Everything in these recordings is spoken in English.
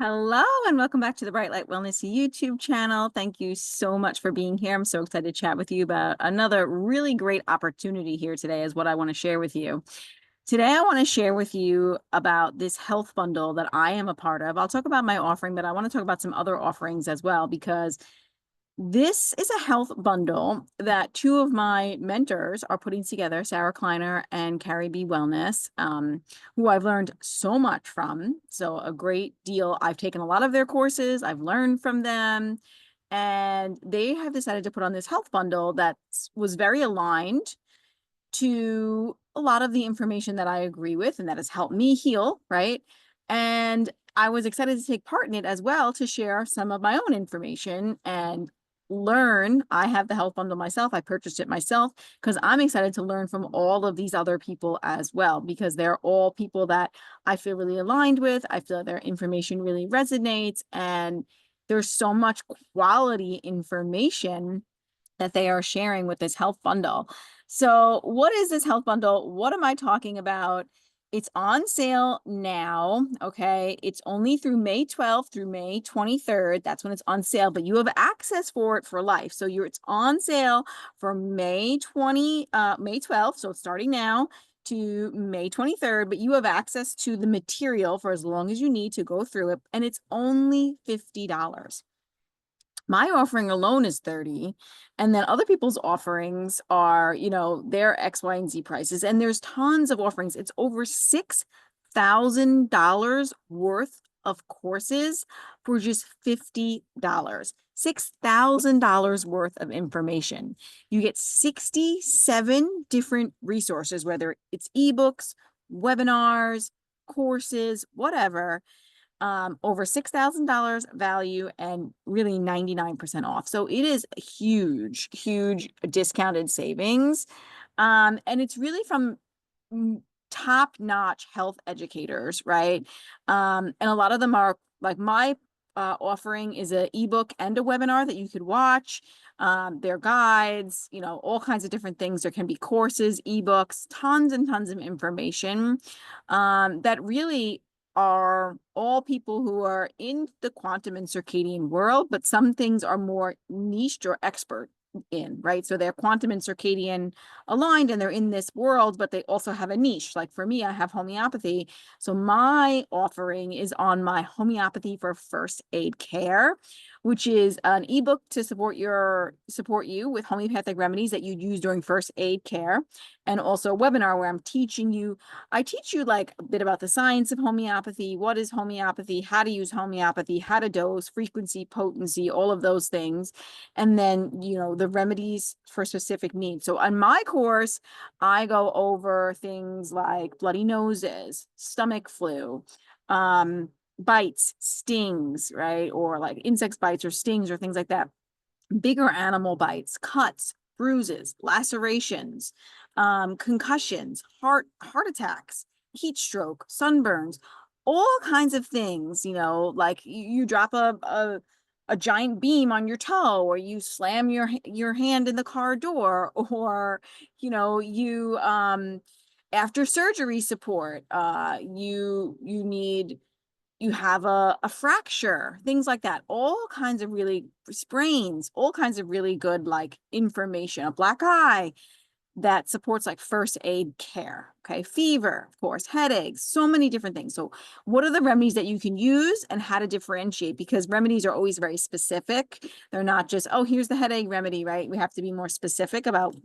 Hello and welcome back to the Bright Light Wellness YouTube channel. Thank you so much for being here. I'm so excited to chat with you about another really great opportunity here today is what I want to share with you. Today, I want to share with you about this health bundle that I am a part of. I'll talk about my offering, but I want to talk about some other offerings as well because this is a health bundle that two of my mentors are putting together, Sarah Kleiner and Carrie B. Wellness, who I've learned so much from. So a great deal. I've taken a lot of their courses. I've learned from them. And they have decided to put on this health bundle that was very aligned to a lot of the information that I agree with and that has helped me heal, right? And I was excited to take part in it as well to share some of my own information and learn. I have the health bundle myself. I purchased it myself because I'm excited to learn from all of these other people as well, because they're all people that I feel really aligned with. I feel their information really resonates, and there's so much quality information that they are sharing with this health bundle. So, what is this health bundle? What am I talking about? It's on sale now. Okay. It's only through May 12th through May 23rd. That's when it's on sale, but you have access for it for life. So it's on sale for May 12th. So it's starting now to May 23rd, but you have access to the material for as long as you need to go through it. And it's only $50. My offering alone is 30, and then other people's offerings are, their X, Y, and Z prices, and there's tons of offerings. It's over $6,000 worth of courses for just $50. $6,000 worth of information. You get 67 different resources, whether it's ebooks, webinars, courses, whatever, over $6,000 value and really 99% off. So it is a huge, huge discounted savings. And it's really from top-notch health educators, right? And a lot of them are like my offering is an ebook and a webinar that you could watch. Their guides, all kinds of different things. There can be courses, ebooks, tons and tons of information that really are all people who are in the quantum and circadian world, but some things are more niche or expert in, right? So they're quantum and circadian aligned and they're in this world, but they also have a niche. Like for me, I have homeopathy. So my offering is on my homeopathy for first aid care, which is an ebook to support you with homeopathic remedies that you'd use during first aid care. And also a webinar where I teach you like a bit about the science of homeopathy, what is homeopathy, how to use homeopathy, how to dose, frequency, potency, all of those things. And then, the remedies for specific needs. So on my course, I go over things like bloody noses, stomach flu, bites, stings, right? Or like insect bites or stings or things like that. Bigger animal bites, cuts, bruises, lacerations, concussions, heart attacks, heat stroke, sunburns, all kinds of things, like you drop a giant beam on your toe, or you slam your hand in the car door, or you after surgery support, you have a fracture, things like that, all kinds of really sprains, all kinds of really good like information, a black eye that supports like first aid care. Okay. Fever, of course, headaches, so many different things. So what are the remedies that you can use and how to differentiate? Because remedies are always very specific. They're not just, oh, here's the headache remedy, right? We have to be more specific about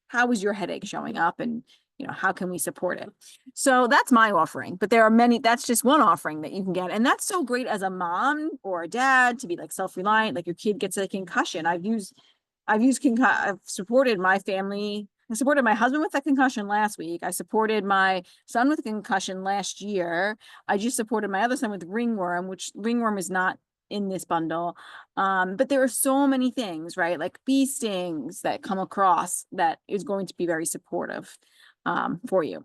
how is your headache showing up, and how can we support it? So that's my offering, but there are many. That's just one offering that you can get, and that's so great as a mom or a dad to be like self-reliant. Like your kid gets a concussion. I've supported my family. I supported my husband with a concussion last week. I supported my son with a concussion last year. I just supported my other son with ringworm, which ringworm is not in this bundle. But there are so many things, right? Like bee stings that come across that is going to be very supportive for you.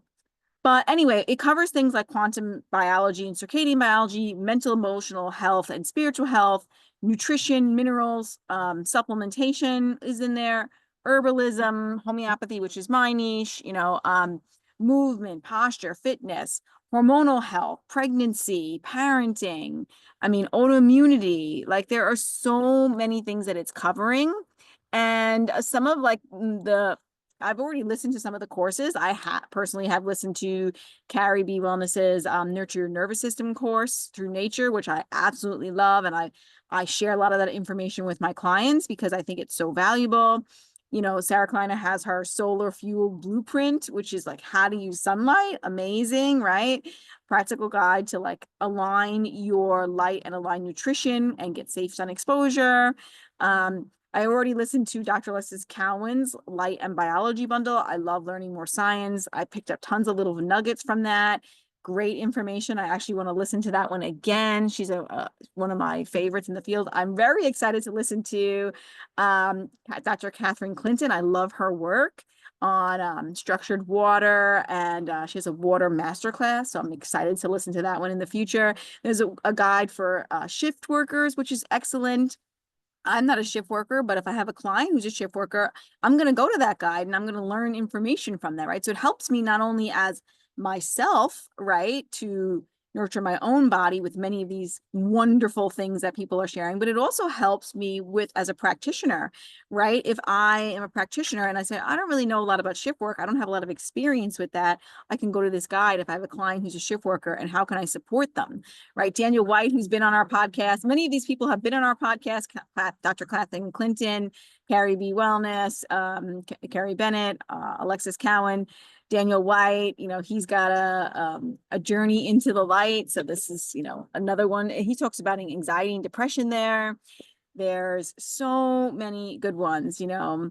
But anyway, it covers things like quantum biology and circadian biology, mental, emotional health, and spiritual health, nutrition, minerals, supplementation is in there, herbalism, homeopathy, which is my niche, movement, posture, fitness, hormonal health, pregnancy, parenting, I mean, autoimmunity. Like there are so many things that it's covering. And some of like I've already listened to some of the courses. I personally have listened to Carrie B. Wellness's Nurture Your Nervous System course through nature, which I absolutely love. And I share a lot of that information with my clients because I think it's so valuable. You know, Sarah Kleiner has her solar fuel blueprint, which is like how to use sunlight. Amazing, right? Practical guide to like align your light and align nutrition and get safe sun exposure. I already listened to Dr. Alexis Cowan's Light and Biology Bundle. I love learning more science. I picked up tons of little nuggets from that. Great information. I actually want to listen to that one again. She's one of my favorites in the field. I'm very excited to listen to Dr. Catherine Clinton. I love her work on structured water, and she has a water masterclass. So I'm excited to listen to that one in the future. There's a guide for shift workers, which is excellent. I'm not a shift worker, but if I have a client who's a shift worker, I'm going to go to that guide and I'm going to learn information from that, right? So it helps me not only as myself, right, to nurture my own body with many of these wonderful things that people are sharing, but it also helps me with as a practitioner, right? If I am a practitioner and I say, I don't really know a lot about shift work, I don't have a lot of experience with that, I can go to this guide if I have a client who's a shift worker and how can I support them, right? Daniel White, who's been on our podcast, many of these people have been on our podcast, Dr. Catherine Clinton, Carrie B. Wellness, Carrie Bennett, Alexis Cowan, Daniel White, you know, he's got a journey into the light. So this is, you know, another one. He talks about anxiety and depression there. There's so many good ones, you know.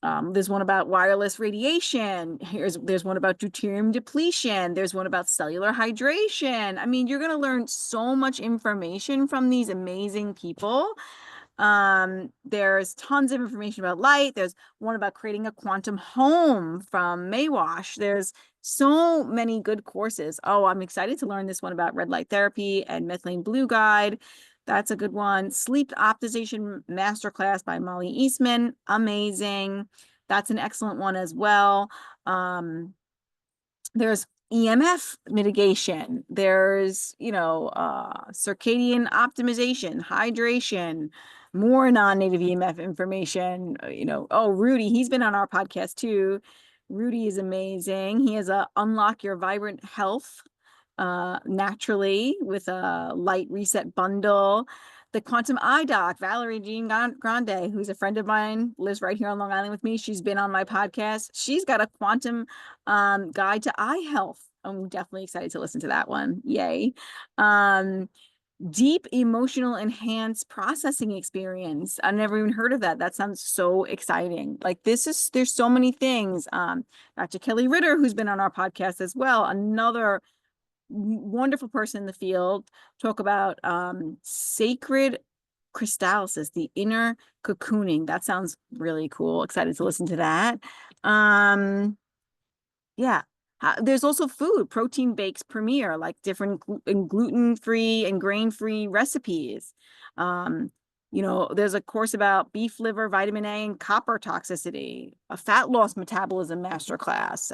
There's one about wireless radiation. There's one about deuterium depletion. There's one about cellular hydration. I mean, you're going to learn so much information from these amazing people. There's tons of information about light. There's one about creating a quantum home from Maywash. There's so many good courses. Oh, I'm excited to learn this one about red light therapy and methylene blue guide. That's a good one. Sleep optimization masterclass by Molly Eastman. Amazing. That's an excellent one as well. There's EMF mitigation. There's, you know, circadian optimization, hydration, more non-native EMF information. You know, oh, Rudy, he's been on our podcast too. Rudy is amazing. He has a Unlock Your Vibrant Health naturally with a light reset bundle. The Quantum Eye Doc, Valerie Jean Grande, who's a friend of mine, lives right here on Long Island with me. She's been on my podcast. She's got a quantum guide to eye health. I'm definitely excited to listen to that one. Yay. Deep emotional enhanced processing experience. I've never even heard of that. That sounds so exciting. Like there's so many things. Dr. Kelly Ritter, who's been on our podcast as well, another wonderful person in the field, talk about sacred crystallisis, the inner cocooning. That sounds really cool. Excited to listen to that. Yeah. There's also food, Protein Bakes Premier, like different gluten-free and grain-free recipes. You know, there's a course about beef liver, vitamin A, and copper toxicity, a fat loss metabolism masterclass.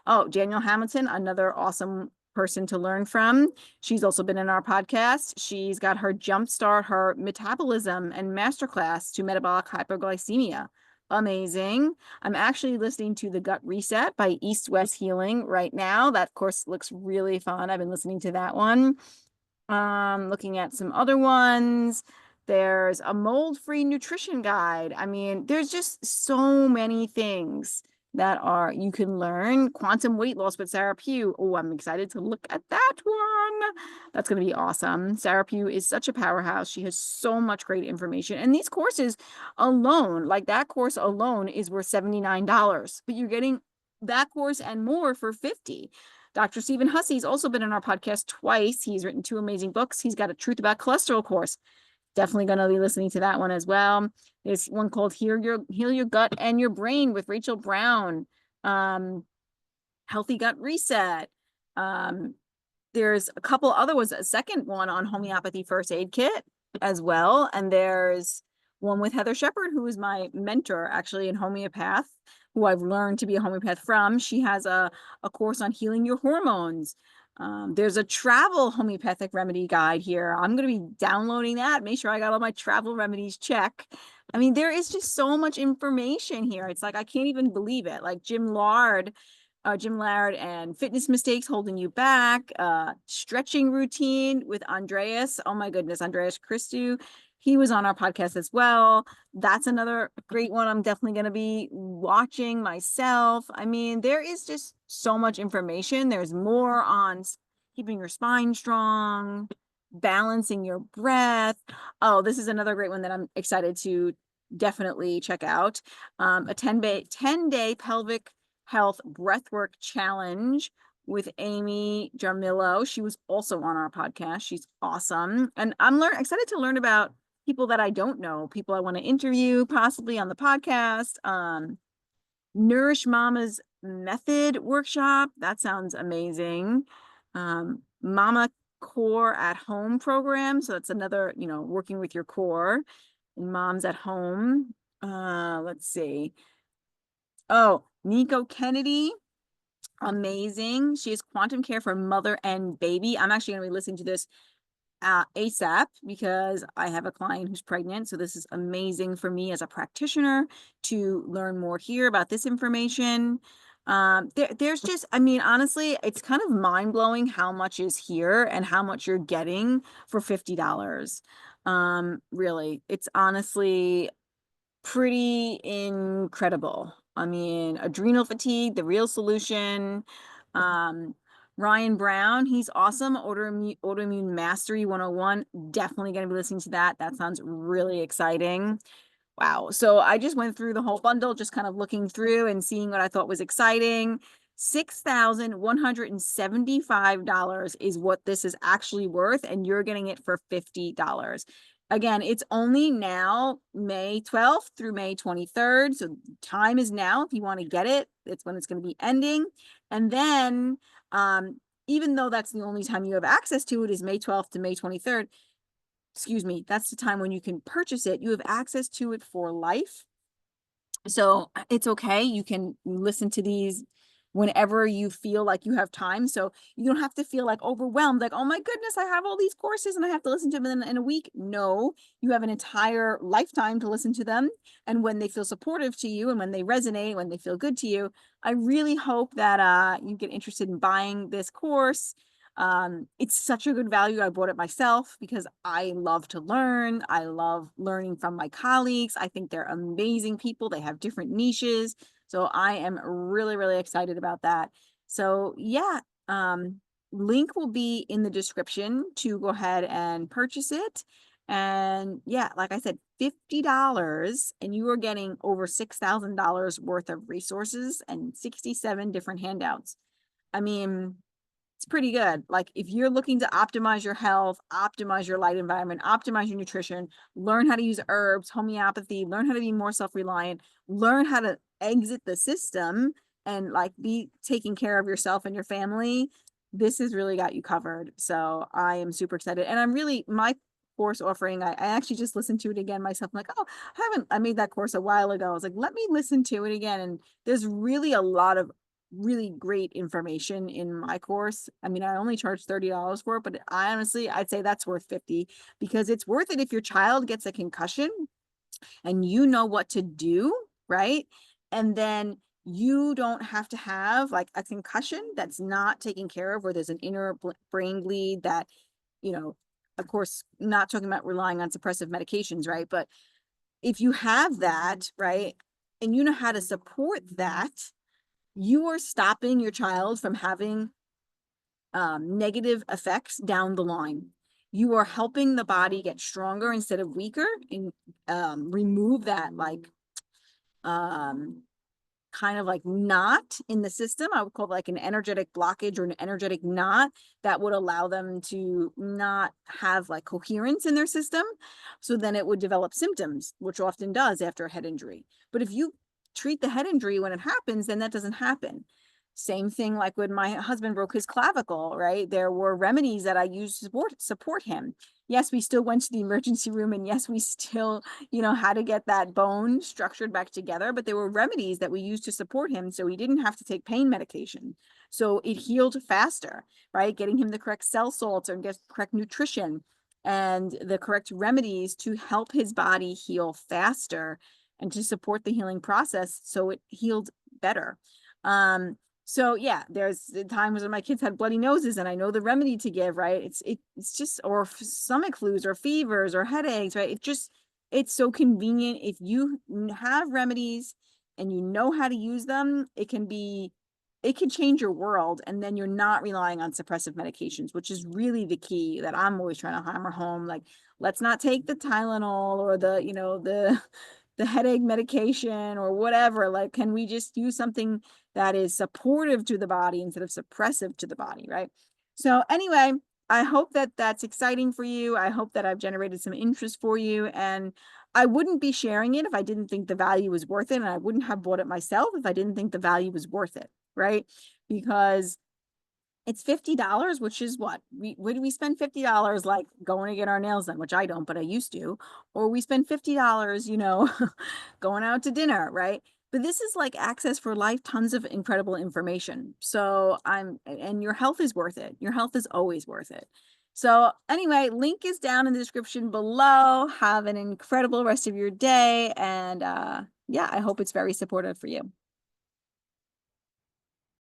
Oh, Danielle Hamilton, another awesome person to learn from. She's also been in our podcast. She's got her Jumpstart Her Metabolism and masterclass to metabolic hypoglycemia. Amazing. I'm actually listening to The Gut Reset by East West Healing right now. That course looks really fun. I've been listening to that one. Looking at some other ones. There's a mold-free nutrition guide. I mean, there's just so many things that you can learn. Quantum weight loss with Sarah Pugh. Oh, I'm excited to look at that one. That's going to be awesome. Sarah Pugh is such a powerhouse. She has so much great information. And these courses alone, like that course alone is worth $79, but you're getting that course and more for $50. Dr. Stephen Hussey's also been on our podcast twice. He's written 2 amazing books. He's got a Truth About Cholesterol course. Definitely going to be listening to that one as well. There's one called Heal Your Gut and Your Brain with Rachel Brown. Healthy Gut Reset. There's a couple other ones, a second one on homeopathy first aid kit as well. And there's one with Heather Shepard, who is my mentor actually in homeopath, who I've learned to be a homeopath from. She has a course on healing your hormones. There's a travel homeopathic remedy guide here. I'm going to be downloading that. Make sure I got all my travel remedies check. I mean, there is just so much information here. It's like, I can't even believe it. Like Jim Laird and fitness mistakes holding you back, stretching routine with Andreas. Oh my goodness, Andreas Christou. He was on our podcast as well. That's another great one I'm definitely going to be watching myself. I mean, there is just so much information. There's more on keeping your spine strong, balancing your breath. Oh, this is another great one that I'm excited to definitely check out. A 10-day pelvic health breathwork challenge with Amy Jarmillo. She was also on our podcast. She's awesome. And I'm excited to learn about people that I don't know, people I want to interview possibly on the podcast. Nourish Mama's Method workshop. That sounds amazing. Mama Core at Home program. So that's another, working with your core and moms at home. Let's see. Oh, Nico Kennedy. Amazing. She has quantum care for mother and baby. I'm actually going to be listening to this ASAP because I have a client who's pregnant. So this is amazing for me as a practitioner to learn more here about this information. There's just, I mean, honestly, it's kind of mind blowing how much is here and how much you're getting for $50. Really, it's honestly pretty incredible. I mean, adrenal fatigue, the real solution. Ryan Brown, he's awesome. Autoimmune Mastery 101. Definitely going to be listening to that. That sounds really exciting. Wow. So I just went through the whole bundle, just kind of looking through and seeing what I thought was exciting. $6,175 is what this is actually worth, and you're getting it for $50. Again, it's only now May 12th through May 23rd. So time is now if you want to get it. It's when it's going to be ending. And then even though that's the only time you have access to it is May 12th to May 23rd, excuse me, that's the time when you can purchase it. You have access to it for life. So it's okay. You can listen to these whenever you feel like you have time. So you don't have to feel like overwhelmed, like, oh my goodness, I have all these courses and I have to listen to them in a week. No, you have an entire lifetime to listen to them. And when they feel supportive to you and when they resonate, when they feel good to you, I really hope that you get interested in buying this course. It's such a good value. I bought it myself because I love to learn. I love learning from my colleagues. I think they're amazing people. They have different niches. So I am really, really excited about that. So yeah, link will be in the description to go ahead and purchase it. And yeah, like I said, $50 and you are getting over $6,000 worth of resources and 67 different handouts. I mean, it's pretty good. Like if you're looking to optimize your health, optimize your light environment, optimize your nutrition, learn how to use herbs, homeopathy, learn how to be more self-reliant, learn how to exit the system and like be taking care of yourself and your family, this has really got you covered. So I am super excited. And I'm really, my course offering, I actually just listened to it again myself. I'm like, oh, I made that course a while ago. I was like, let me listen to it again. And there's really a lot of really great information in my course. I mean, I only charge $30 for it, but I'd say that's worth 50 because it's worth it if your child gets a concussion and you know what to do, right? And then you don't have to have like a concussion that's not taken care of, where there's an inner brain bleed that, of course, not talking about relying on suppressive medications, right? But if you have that, right, and you know how to support that, you are stopping your child from having negative effects down the line. You are helping the body get stronger instead of weaker and remove that like kind of like knot in the system. I would call it like an energetic blockage or an energetic knot that would allow them to not have like coherence in their system. So then it would develop symptoms, which often does after a head injury. But if you treat the head injury when it happens, then that doesn't happen. Same thing like when my husband broke his clavicle, right? There were remedies that I used to support him. yes, we still went to the emergency room, and yes, we still, had to get that bone structured back together, but there were remedies that we used to support him so he didn't have to take pain medication. So it healed faster, right? Getting him the correct cell salts and get correct nutrition and the correct remedies to help his body heal faster and to support the healing process so it healed better. So yeah, there's the times when my kids had bloody noses and I know the remedy to give, right? It's just, or stomach flus or fevers or headaches, right? It's so convenient. If you have remedies and you know how to use them, it can change your world. And then you're not relying on suppressive medications, which is really the key that I'm always trying to hammer home. Like, let's not take the Tylenol or the headache medication or whatever. Like, can we just use something that is supportive to the body instead of suppressive to the body, right? So anyway, I hope that that's exciting for you. I hope that I've generated some interest for you, and I wouldn't be sharing it if I didn't think the value was worth it, and I wouldn't have bought it myself if I didn't think the value was worth it, right? Because it's $50, which is what do we spend $50 like going to get our nails done, which I don't, but I used to, or we spend $50, going out to dinner, right? But this is like access for life, tons of incredible information. So and your health is worth it. Your health is always worth it. So anyway, link is down in the description below. Have an incredible rest of your day. And yeah, I hope it's very supportive for you.